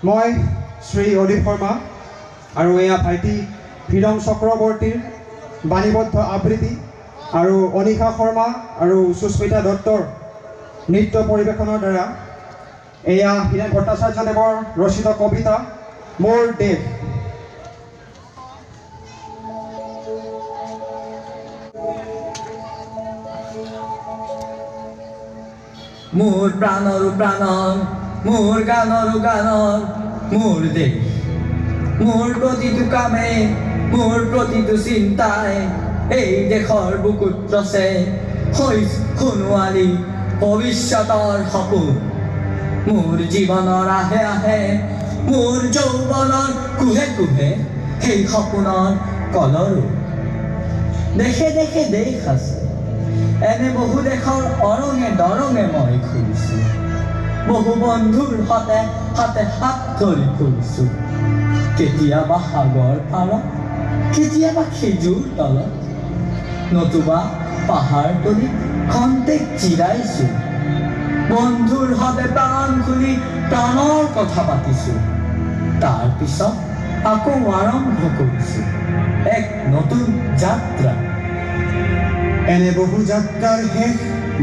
মই শ্ৰী অদীপ শৰ্মা আৰু এয়া ভাইটি হিৰণ চক্ৰৱৰ্তীৰ বাণীবদ্ধ আবৃত্তি আৰু অনিশা শৰ্মা আৰু সুস্মিতা দত্তৰ নৃত্য পৰিৱেশনৰ দ্বাৰা এয়া হীৰেণ ভট্টাচাৰ্যদেৱৰ ৰচিত কবিতা মোৰ দেশ। মোৰ প্ৰাণৰো প্ৰাণৰ মোৰ গানৰো গানৰ মোৰ দেশ। মোৰ প্ৰতিটো কামে মোৰ প্ৰতিটো চিন্তাই এই দেশৰ বুকুত ৰচে সোণোৱালী ভৱিষ্যতৰ সপোন। মোৰ জীৱনৰ আহে আহে মোৰ যৌৱনৰ কুহে কুহে সেই সপোনৰ কলৰো। দেশে দেশে দেশ আছে, এনে বহু দেশৰ অৰঙে দৰঙে মই ঘূৰিছোঁ। বহু বন্ধুৰ হাতে হাতে হাত ধৰি ফুৰিছোঁ। কেতিয়াবা সাগৰ পাৰত, কেতিয়াবা খেজুৰ তলত, নতুবা পাহাৰ তলি খন্তেক জিৰাইছোঁ। বন্ধুৰ হাতে প্ৰাণ খুলি প্ৰাণৰ কথা পাতিছোঁ। তাৰ পিছত আকৌ আৰম্ভ কৰিছোঁ এক নতুন যাত্ৰা। এনে বহু যাত্ৰাৰ শেষ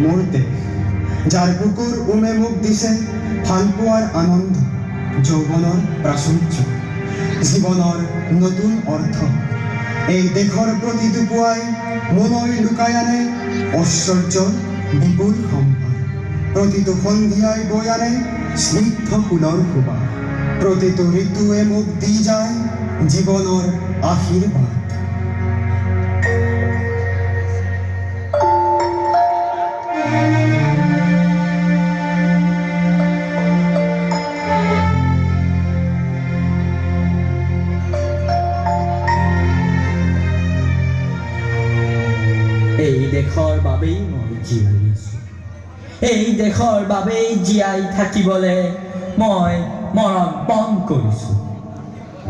মোৰ দেশ, যাৰ বুকুৰ উমে মোক দিছে ভাল পোৱাৰ আনন্দ, যৌৱনৰ প্ৰাচুৰ্য, জীৱনৰ নতুন অৰ্থ। এই দেশৰ প্ৰতিটো পুৱাই মোলৈ লুকাই আনে ঐশ্বৰ্যৰ বিপুল সম্ভাৰ। প্ৰতিটো সন্ধিয়াই বৈ আনে স্নিগ্ধ ফুলৰ সুবাস। প্ৰতিটো ঋতুৱে মোক দি যায় জীৱনৰ আশীৰ্বাদ। এই দেশৰ বাবেই মই জীয়াই আছোঁ। এই দেশৰ বাবেই জীয়াই থাকিবলৈ মই মৰণ পণ কৰিছোঁ।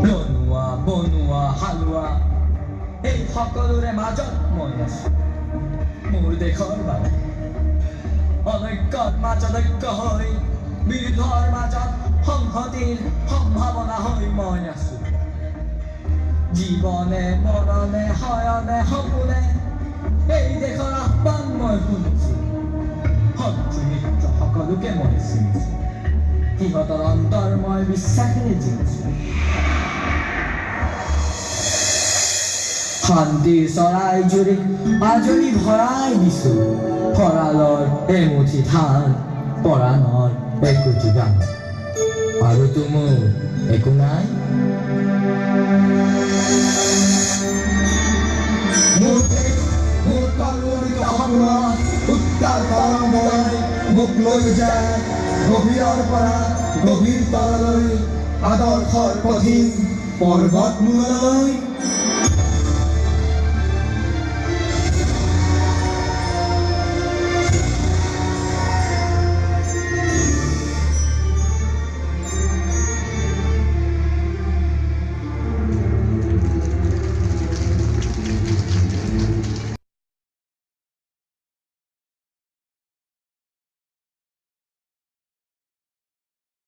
ৰনোৱা বনোৱা হালোৱা এই সকলোৰে মাজত মই আছোঁ মোৰ দেশৰ বাবে। অনৈক্যৰ মাজত ঐক্য হৈ, বিৰোধৰ মাজত সংহতিৰ সম্ভাৱনা হৈ মই আছোঁ। জীৱনে মৰণে শয়নে সপোনে এই দেশৰ আহ্বান মই শুনিছোঁ। শত্ৰু মিত্ৰ সকলোকে মই চিনিছোঁ। সিহঁতৰ অন্তৰ মই বিশ্বাসেৰে জিকিছোঁ। শান্তিৰ চৰাই জুৰি আজৰি ভৰাই দিছোঁ। ভঁৰালৰ এমুঠি ধান, পৰাণৰ একোটি গান, আৰুতো মোৰ একো নাই। মোক লৈ যায় গভীৰৰ পৰা গভীৰ তললৈ, আদৰ্শৰ কঠিন পৰ্বত মূললৈ।